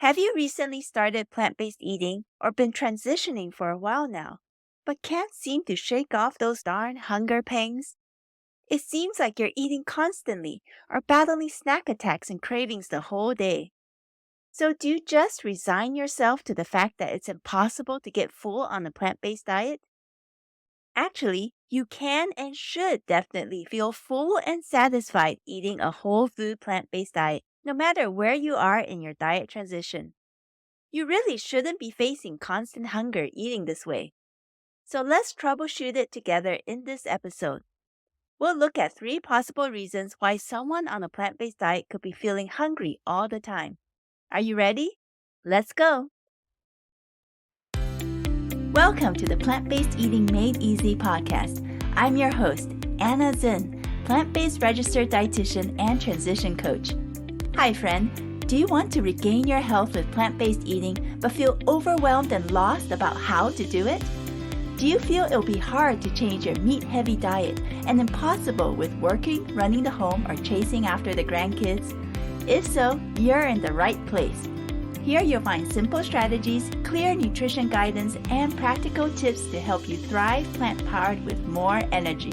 Have you recently started plant-based eating or been transitioning for a while now, but can't seem to shake off those darn hunger pangs? It seems like you're eating constantly or battling snack attacks and cravings the whole day. So do you just resign yourself to the fact that it's impossible to get full on a plant-based diet? Actually, you can and should definitely feel full and satisfied eating a whole food plant-based diet, no matter where you are in your diet transition. You really shouldn't be facing constant hunger eating this way. So let's troubleshoot it together in this episode. We'll look at 3 possible reasons why someone on a plant based diet could be feeling hungry all the time. Are you ready? Let's go! Welcome to the Plant Based Eating Made Easy podcast. I'm your host, Anna Zinn, plant based registered dietitian and transition coach. Hi, friend. Do you want to regain your health with plant-based eating but feel overwhelmed and lost about how to do it? Do you feel it'll be hard to change your meat-heavy diet and impossible with working, running the home, or chasing after the grandkids? If so, you're in the right place. Here you'll find simple strategies, clear nutrition guidance, and practical tips to help you thrive plant-powered with more energy.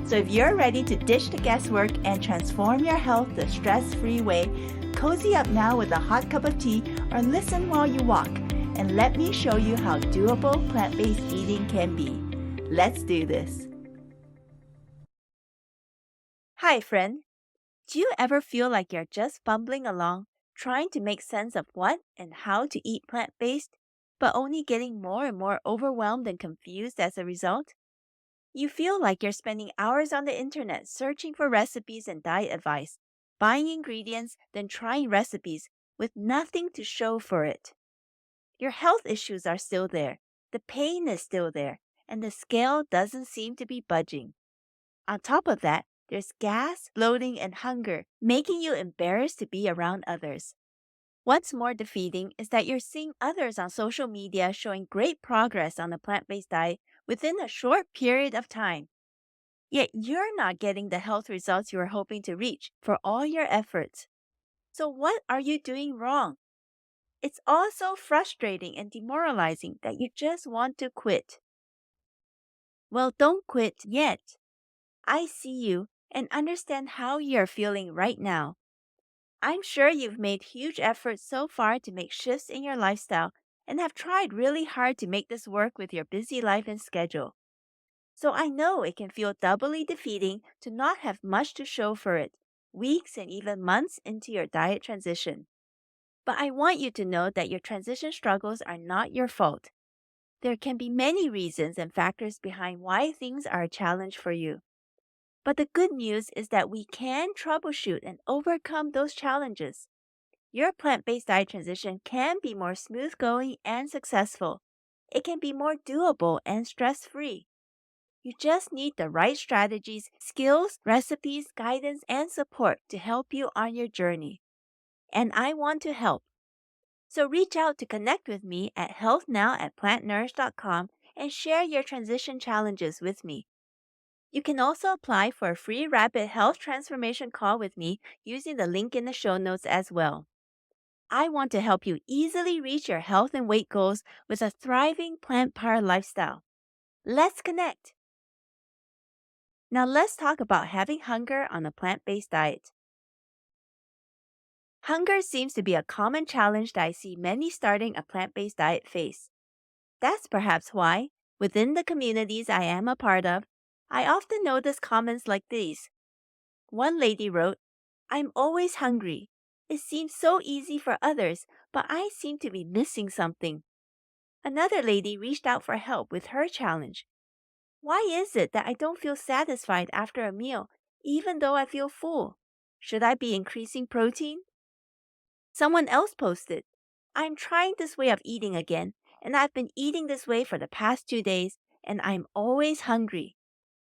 So if you're ready to ditch the guesswork and transform your health the stress-free way, cozy up now with a hot cup of tea or listen while you walk, and let me show you how doable plant-based eating can be. Let's do this. Hi, friend. Do you ever feel like you're just fumbling along, trying to make sense of what and how to eat plant-based, but only getting more and more overwhelmed and confused as a result? You feel like you're spending hours on the internet searching for recipes and diet advice, buying ingredients, then trying recipes with nothing to show for it. Your health issues are still there, the pain is still there, and the scale doesn't seem to be budging. On top of that, there's gas, bloating, and hunger, making you embarrassed to be around others. What's more defeating is that you're seeing others on social media showing great progress on a plant-based diet within a short period of time. Yet you're not getting the health results you were hoping to reach for all your efforts. So what are you doing wrong? It's all so frustrating and demoralizing that you just want to quit. Well, don't quit yet. I see you and understand how you're feeling right now. I'm sure you've made huge efforts so far to make shifts in your lifestyle and have tried really hard to make this work with your busy life and schedule. So I know it can feel doubly defeating to not have much to show for it, weeks and even months into your diet transition. But I want you to know that your transition struggles are not your fault. There can be many reasons and factors behind why things are a challenge for you. But the good news is that we can troubleshoot and overcome those challenges. Your plant-based diet transition can be more smooth-going and successful. It can be more doable and stress-free. You just need the right strategies, skills, recipes, guidance, and support to help you on your journey. And I want to help. So reach out to connect with me at healthnow@plantnourish.com and share your transition challenges with me. You can also apply for a free rapid health transformation call with me using the link in the show notes as well. I want to help you easily reach your health and weight goals with a thriving plant-powered lifestyle. Let's connect. Now let's talk about having hunger on a plant-based diet. Hunger seems to be a common challenge that I see many starting a plant-based diet face. That's perhaps why, within the communities I am a part of, I often notice comments like these. One lady wrote, "I'm always hungry. It seems so easy for others, but I seem to be missing something." Another lady reached out for help with her challenge. "Why is it that I don't feel satisfied after a meal, even though I feel full? Should I be increasing protein?" Someone else posted, "I'm trying this way of eating again, and I've been eating this way for the past 2 days, and I'm always hungry.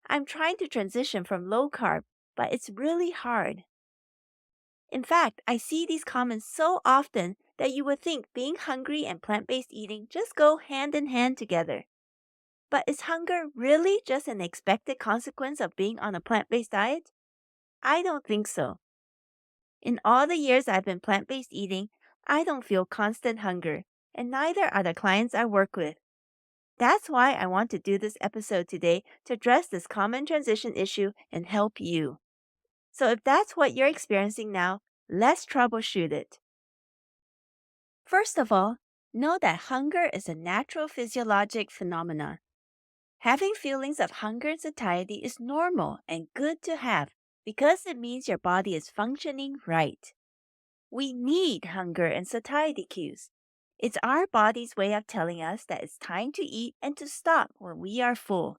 I'm trying to transition from low carb, but it's really hard." In fact, I see these comments so often that you would think being hungry and plant-based eating just go hand in hand together. But is hunger really just an expected consequence of being on a plant-based diet? I don't think so. In all the years I've been plant-based eating, I don't feel constant hunger, and neither are the clients I work with. That's why I want to do this episode today to address this common transition issue and help you. So if that's what you're experiencing now, let's troubleshoot it. First of all, know that hunger is a natural physiologic phenomenon. Having feelings of hunger and satiety is normal and good to have because it means your body is functioning right. We need hunger and satiety cues. It's our body's way of telling us that it's time to eat and to stop when we are full.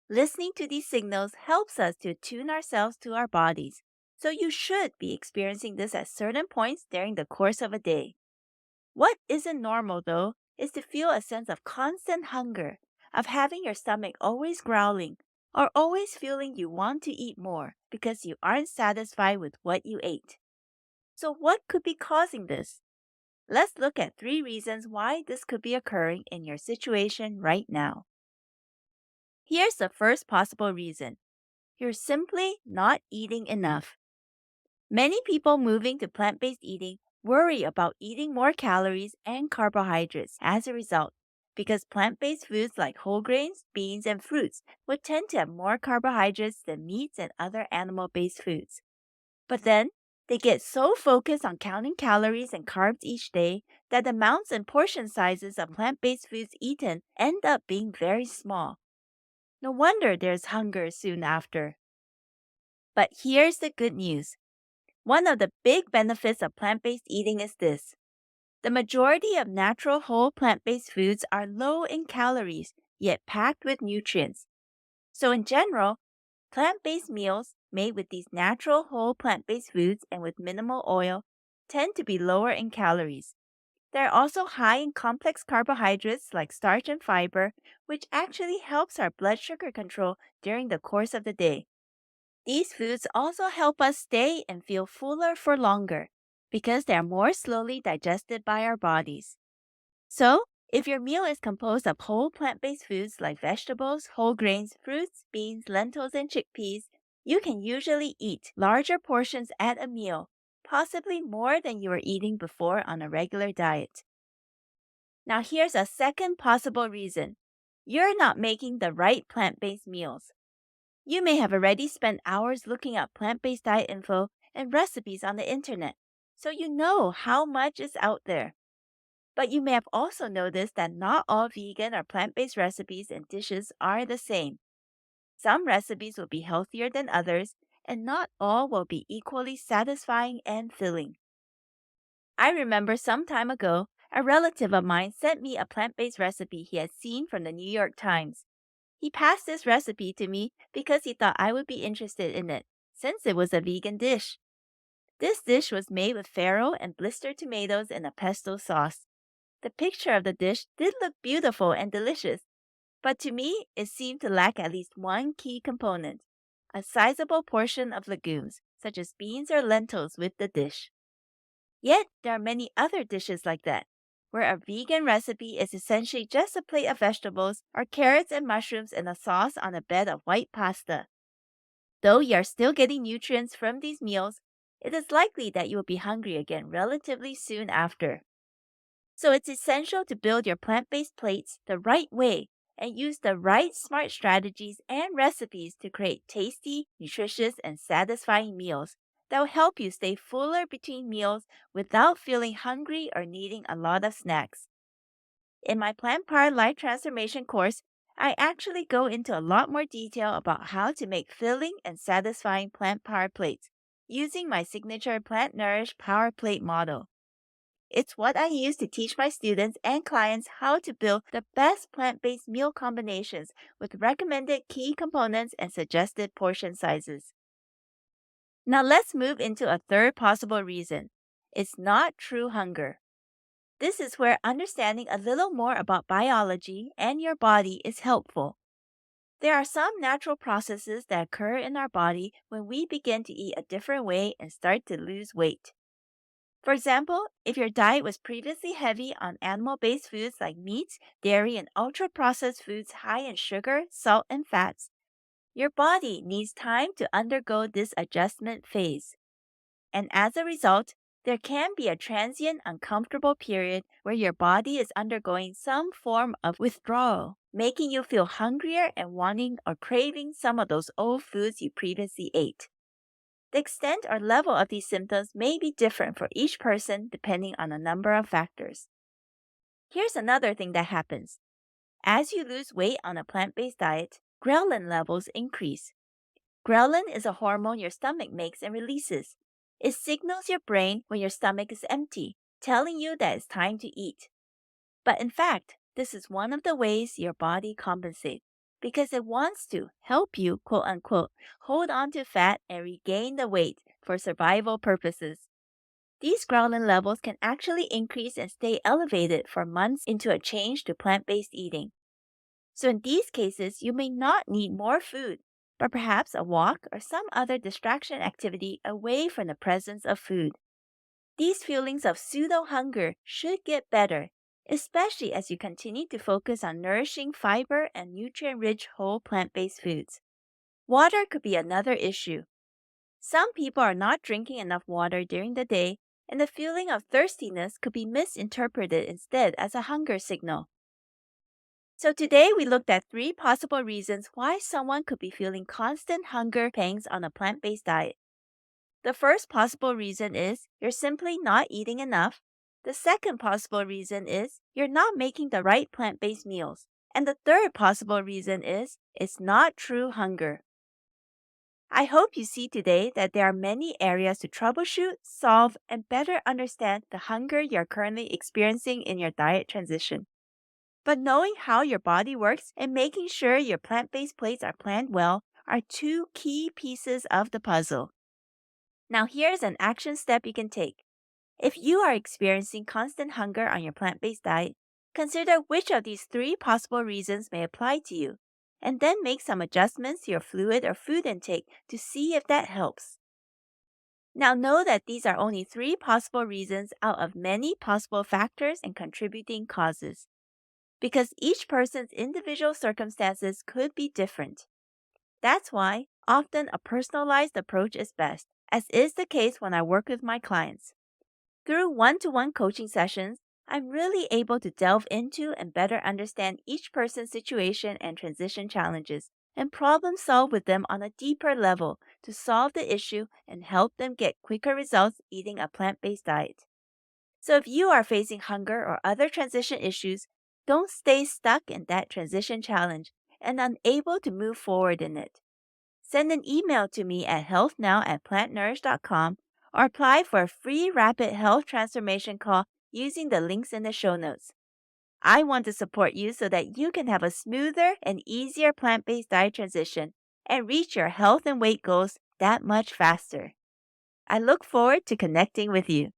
Listening to these signals helps us to attune ourselves to our bodies, so you should be experiencing this at certain points during the course of a day. What isn't normal, though, is to feel a sense of constant hunger, of having your stomach always growling, or always feeling you want to eat more because you aren't satisfied with what you ate. So, what could be causing this? Let's look at 3 reasons why this could be occurring in your situation right now. Here's the first possible reason: you're simply not eating enough. Many people moving to plant based eating worry about eating more calories and carbohydrates as a result, because plant based foods like whole grains, beans, and fruits would tend to have more carbohydrates than meats and other animal based foods. But then, they get so focused on counting calories and carbs each day that the amounts and portion sizes of plant based foods eaten end up being very small. No wonder there's hunger soon after. But here's the good news. One of the big benefits of plant based eating is this: the majority of natural whole plant based foods are low in calories, yet packed with nutrients. So, in general, plant based meals made with these natural whole plant based foods and with minimal oil tend to be lower in calories. They're also high in complex carbohydrates like starch and fiber, which actually helps our blood sugar control during the course of the day. These foods also help us stay and feel fuller for longer because they are more slowly digested by our bodies. So, if your meal is composed of whole plant based foods like vegetables, whole grains, fruits, beans, lentils, and chickpeas, you can usually eat larger portions at a meal, possibly more than you were eating before on a regular diet. Now, here's a second possible reason: you're not making the right plant based meals. You may have already spent hours looking up plant based diet info and recipes on the internet, so you know how much is out there. But you may have also noticed that not all vegan or plant based recipes and dishes are the same. Some recipes will be healthier than others, and not all will be equally satisfying and filling. I remember some time ago, a relative of mine sent me a plant based recipe he had seen from the New York Times. He passed this recipe to me because he thought I would be interested in it, since it was a vegan dish. This dish was made with farro and blister tomatoes in a pesto sauce. The picture of the dish did look beautiful and delicious, but to me, it seemed to lack at least one key component: a sizable portion of legumes, such as beans or lentils, with the dish. Yet, there are many other dishes like that, where a vegan recipe is essentially just a plate of vegetables or carrots and mushrooms in a sauce on a bed of white pasta. Though you are still getting nutrients from these meals, it is likely that you will be hungry again relatively soon after. So it's essential to build your plant based plates the right way and use the right smart strategies and recipes to create tasty, nutritious, and satisfying meals that will help you stay fuller between meals without feeling hungry or needing a lot of snacks. In my Plant Power Life Transformation course, I actually go into a lot more detail about how to make filling and satisfying plant power plates using my signature Plant Nourish Power Plate model. It's what I use to teach my students and clients how to build the best plant based meal combinations with recommended key components and suggested portion sizes. Now let's move into a third possible reason: it's not true hunger. This is where understanding a little more about biology and your body is helpful. There are some natural processes that occur in our body when we begin to eat a different way and start to lose weight. For example, if your diet was previously heavy on animal based foods like meat, dairy, and ultra processed foods high in sugar, salt, and fats, your body needs time to undergo this adjustment phase. And as a result, There can be a transient, uncomfortable period where your body is undergoing some form of withdrawal, making you feel hungrier and wanting or craving some of those old foods you previously ate. The extent or level of these symptoms may be different for each person depending on a number of factors. Here's another thing that happens. As you lose weight on a plant-based diet, ghrelin levels increase. Ghrelin is a hormone your stomach makes and releases. It signals your brain when your stomach is empty, telling you that it's time to eat. But in fact, this is one of the ways your body compensates because it wants to help you, quote unquote, hold on to fat and regain the weight for survival purposes. These ghrelin levels can actually increase and stay elevated for months into a change to plant-based eating. So in these cases, you may not need more food, but perhaps a walk or some other distraction activity away from the presence of food. These feelings of pseudo-hunger should get better, especially as you continue to focus on nourishing fiber and nutrient-rich whole plant-based foods. Water could be another issue. Some people are not drinking enough water during the day, and the feeling of thirstiness could be misinterpreted instead as a hunger signal. So today we looked at 3 possible reasons why someone could be feeling constant hunger pangs on a plant-based diet. The first possible reason is you're simply not eating enough. The second possible reason is you're not making the right plant-based meals. And the third possible reason is it's not true hunger. I hope you see today that there are many areas to troubleshoot, solve, and better understand the hunger you're currently experiencing in your diet transition. But knowing how your body works and making sure your plant-based plates are planned well are 2 key pieces of the puzzle. Now here's an action step you can take. If you are experiencing constant hunger on your plant-based diet, consider which of these 3 possible reasons may apply to you, and then make some adjustments to your fluid or food intake to see if that helps. Now know that these are only 3 possible reasons out of many possible factors and contributing causes, because each person's individual circumstances could be different. That's why often a personalized approach is best, as is the case when I work with my clients. Through one-to-one coaching sessions, I'm really able to delve into and better understand each person's situation and transition challenges and problem solve with them on a deeper level to solve the issue and help them get quicker results eating a plant-based diet. So if you are facing hunger or other transition issues, don't stay stuck in that transition challenge and unable to move forward in it. Send an email to me at healthnow@plantnourish.com or apply for a free rapid health transformation call using the links in the show notes. I want to support you so that you can have a smoother and easier plant-based diet transition and reach your health and weight goals that much faster. I look forward to connecting with you.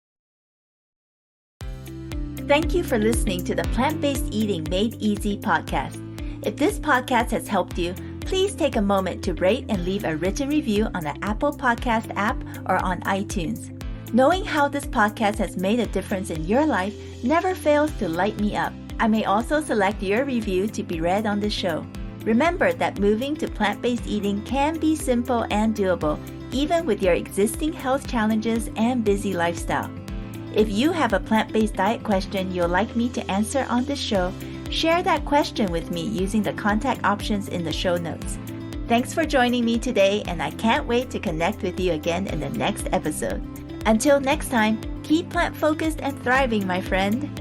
Thank you for listening to the Plant-Based Eating Made Easy podcast. If this podcast has helped you, please take a moment to rate and leave a written review on the Apple Podcast app or on iTunes. Knowing how this podcast has made a difference in your life never fails to light me up. I may also select your review to be read on the show. Remember that moving to plant-based eating can be simple and doable, even with your existing health challenges and busy lifestyle. If you have a plant-based diet question you'd like me to answer on this show, share that question with me using the contact options in the show notes. Thanks for joining me today, and I can't wait to connect with you again in the next episode. Until next time, keep plant-focused and thriving, my friend.